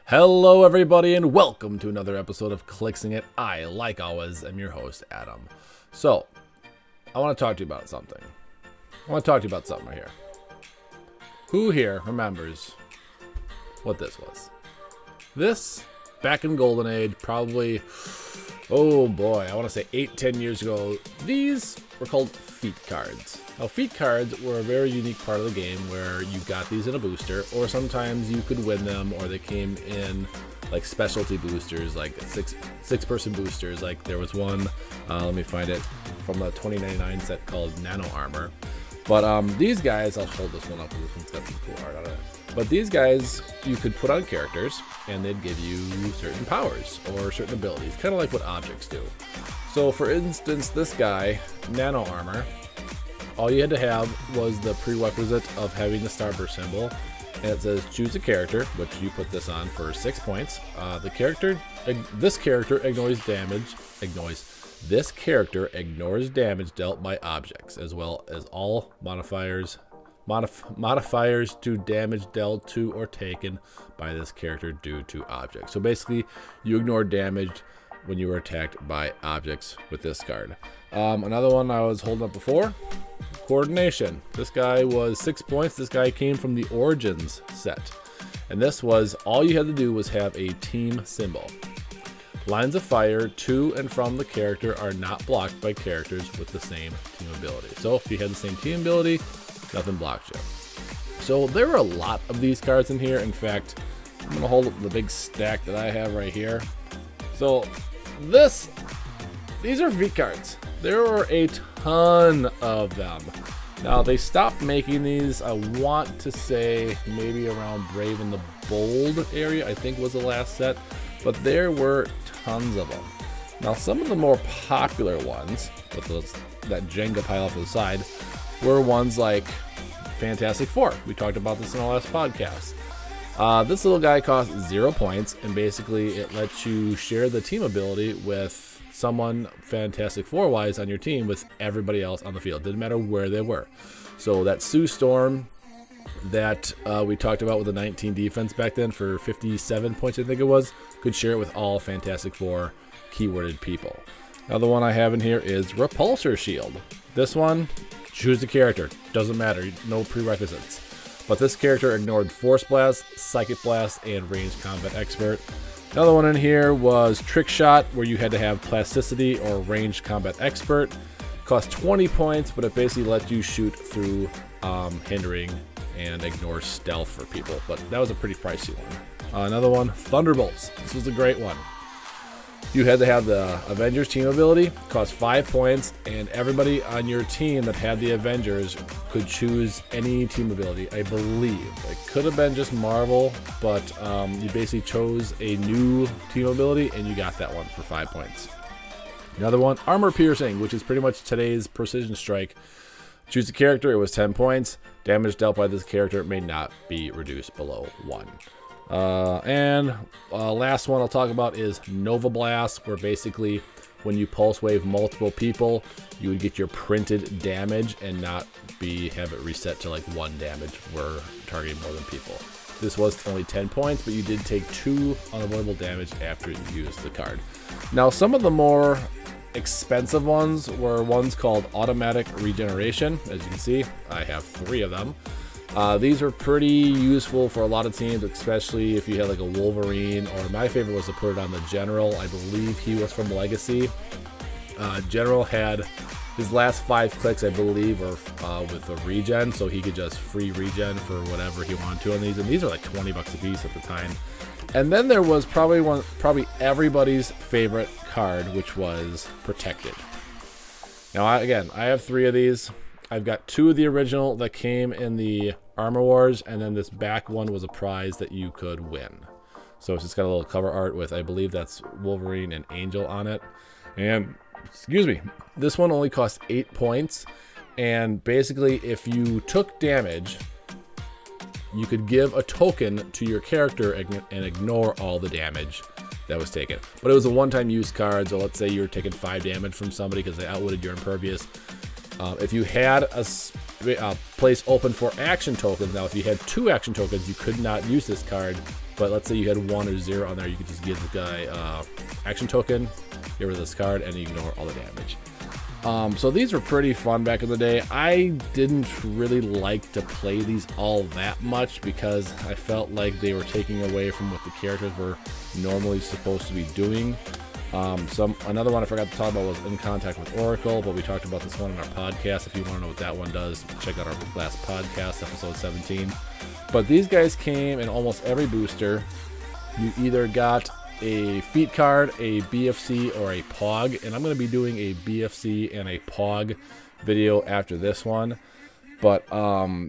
Hello everybody and welcome to another episode of Clixin It. I, like always, am your host, Adam. So, I want to talk to you about something. Right here. Who here remembers what this was? This, back in Golden Age, probably, oh boy, I want to say 8-10 years ago, these were called feat cards. Now, feat cards were a very unique part of the game where you got these in a booster, or sometimes you could win them, or they came in like specialty boosters, like six-person boosters. Like there was one, let me find it, from the 2099 set called Nano Armor. But these guys, I'll hold this one up, this one's got some cool art on it. But these guys, you could put on characters, and they'd give you certain powers, or certain abilities, kind of like what objects do. So for instance, this guy, Nano Armor, all you had to have was the prerequisite of having the starburst symbol, and it says choose a character, which you put this on for 6 points. This character ignores damage dealt by objects, as well as all modifiers to damage dealt to or taken by this character due to objects. So basically, you ignore damage when you were attacked by objects with this card. Another one I was holding up before, Coordination. This guy was 6 points. This guy came from the Origins set. And this was, all you had to do was have a team symbol. Lines of fire to and from the character are not blocked by characters with the same team ability. So if you had the same team ability, nothing blocked you. So there were a lot of these cards in here. In fact, I'm going to hold up the big stack that I have right here. So these are feat cards. There were a ton of them. Now they stopped making these, I want to say maybe around Brave and the Bold area, I think was the last set, but there were tons of them. Now some of the more popular ones, with that Jenga pile off to the side, were ones like Fantastic Four. We talked about this in our last podcast. This little guy costs 0 points, and basically it lets you share the team ability with someone Fantastic Four-wise on your team with everybody else on the field. Didn't matter where they were. So that Sue Storm that we talked about with the 19 defense back then for 57 points, I think it was, could share it with all Fantastic Four keyworded people. Another one I have in here is Repulsor Shield. This one, choose a character. Doesn't matter, no prerequisites. But this character ignored Force Blast, Psychic Blast, and Ranged Combat Expert. Another one in here was Trick Shot, where you had to have Plasticity or Ranged Combat Expert. Cost 20 points, but it basically lets you shoot through hindering and ignore stealth for people. But that was a pretty pricey one. Another one, Thunderbolts. This was a great one. You had to have the Avengers team ability, cost 5 points, and everybody on your team that had the Avengers could choose any team ability, I believe. It could have been just Marvel, but you basically chose a new team ability, and you got that one for 5 points. Another one, Armor Piercing, which is pretty much today's Precision Strike. Choose a character, it was 10 points. Damage dealt by this character may not be reduced below 1. Last one I'll talk about is Nova Blast, where basically when you pulse wave multiple people, you would get your printed damage and not have it reset to like 1 damage where targeting more than people. This was only 10 points, but you did take 2 unavoidable damage after you used the card. Now some of the more expensive ones were ones called Automatic Regeneration. As you can see, I have 3 of them. These were pretty useful for a lot of teams, especially if you had like a Wolverine, or my favorite was to put it on the General. I believe he was from Legacy. General had his last 5 clicks, I believe, were with a regen, so he could just free regen for whatever he wanted to on these, and these are like 20 bucks a piece at the time. And then there was probably everybody's favorite card, which was Protected. Now, I have 3 of these. I've got 2 of the original that came in the Armor Wars, and then this back one was a prize that you could win. So it's just got a little cover art with, I believe that's Wolverine and Angel on it. And, excuse me, this one only cost 8 points. And basically, if you took damage, you could give a token to your character and ignore all the damage that was taken. But it was a one-time use card, so let's say you were taking 5 damage from somebody because they outwitted your impervious. If you had a place open for action tokens, now if you had 2 action tokens, you could not use this card But let's say you had 1 or 0 on there, you could just give the guy action token, get rid of this card, and ignore all the damage. So these were pretty fun back in the day. I didn't really like to play these all that much because I felt like they were taking away from what the characters were normally supposed to be doing. Another one I forgot to talk about was In Contact with Oracle, but we talked about this one in our podcast. If you want to know what that one does, check out our last podcast, episode 17. But these guys came in almost every booster. You either got a feat card, a BFC, or a POG, and I'm going to be doing a BFC and a POG video after this one. But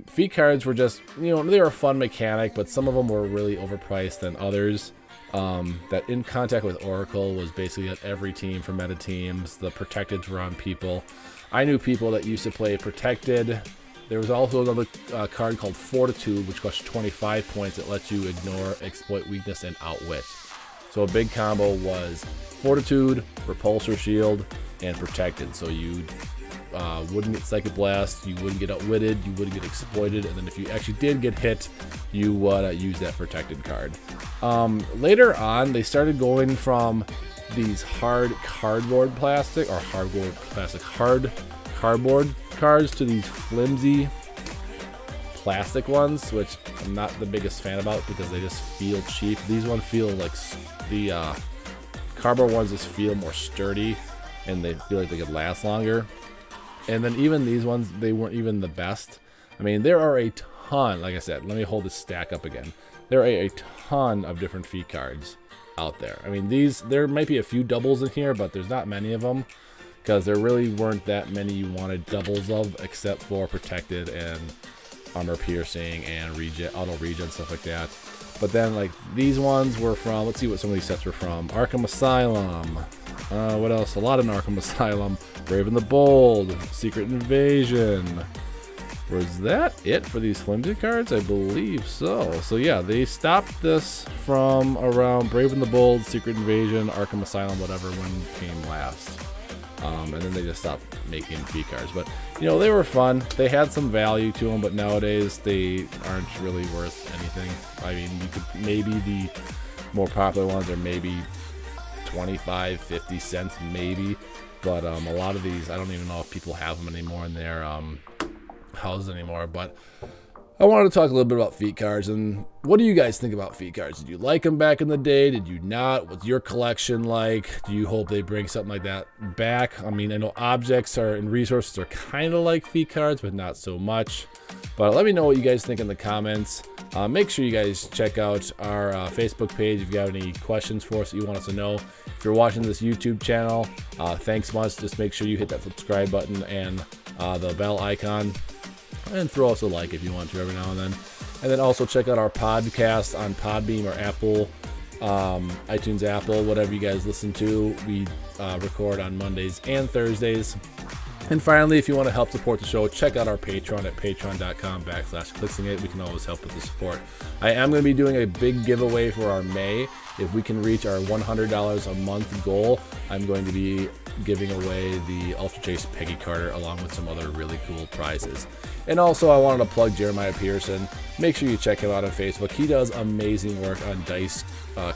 feat cards were just, they were a fun mechanic, but some of them were really overpriced than others. That In Contact with Oracle was basically at every team for meta teams. The Protecteds were on people. I knew people that used to play Protected. There was also another card called Fortitude, which costs 25 points that lets you ignore, exploit weakness, and outwit. So a big combo was Fortitude, Repulsor Shield, and Protected. So you wouldn't get Psychic Blast, you wouldn't get outwitted, you wouldn't get exploited, and then if you actually did get hit, you would use that Protected card. Later on, they started going from these hard cardboard cards to these flimsy plastic ones, which I'm not the biggest fan about because they just feel cheap. These ones feel like the cardboard ones just feel more sturdy and they feel like they could last longer. And then even these ones, they weren't even the best. I mean, there are a ton, like I said, let me hold this stack up again. There are a ton of different feat cards out there. I mean, there might be a few doubles in here, but there's not many of them because there really weren't that many you wanted doubles of except for Protected and Armor Piercing and auto regen, stuff like that. But then like these ones were from, let's see what some of these sets were from. Arkham Asylum. What else? A lot in Arkham Asylum. Brave and the Bold. Secret Invasion. Was that it for these flimsy cards? I believe so. So yeah, they stopped this from around Brave and the Bold, Secret Invasion, Arkham Asylum, whatever one came last. And then they just stopped making feat cards. But, they were fun. They had some value to them, but nowadays they aren't really worth anything. I mean, you could maybe the more popular ones are maybe 25, 50 cents maybe. But a lot of these, I don't even know if people have them anymore in their houses anymore. But I wanted to talk a little bit about feat cards, and what do you guys think about feat cards? Did you like them back in the day? Did you not? What's your collection like? Do you hope they bring something like that back? I mean, I know objects and resources are kind of like feat cards, but not so much. But let me know what you guys think in the comments. Make sure you guys check out our Facebook page if you have any questions for us that you want us to know. If you're watching this YouTube channel, thanks much. Just make sure you hit that subscribe button and the bell icon. And throw us a like if you want to every now and then. And then also check out our podcast on Podbeam or Apple, iTunes, Apple, whatever you guys listen to. We record on Mondays and Thursdays. And finally, if you want to help support the show, check out our Patreon at patreon.com/Clixin It. We can always help with the support. I am going to be doing a big giveaway for our May. If we can reach our $100 a month goal, I'm going to be giving away the Ultra Chase Peggy Carter along with some other really cool prizes. And also, I wanted to plug Jeremiah Pearson. Make sure you check him out on Facebook. He does amazing work on dice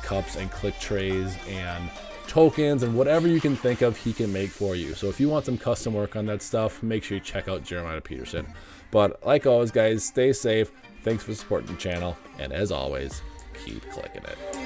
cups and click trays and tokens and whatever you can think of, he can make for you. So if you want some custom work on that stuff, make sure you check out Jeremiah Peterson. But like always, guys, stay safe. Thanks for supporting the channel. And as always, keep clicking it.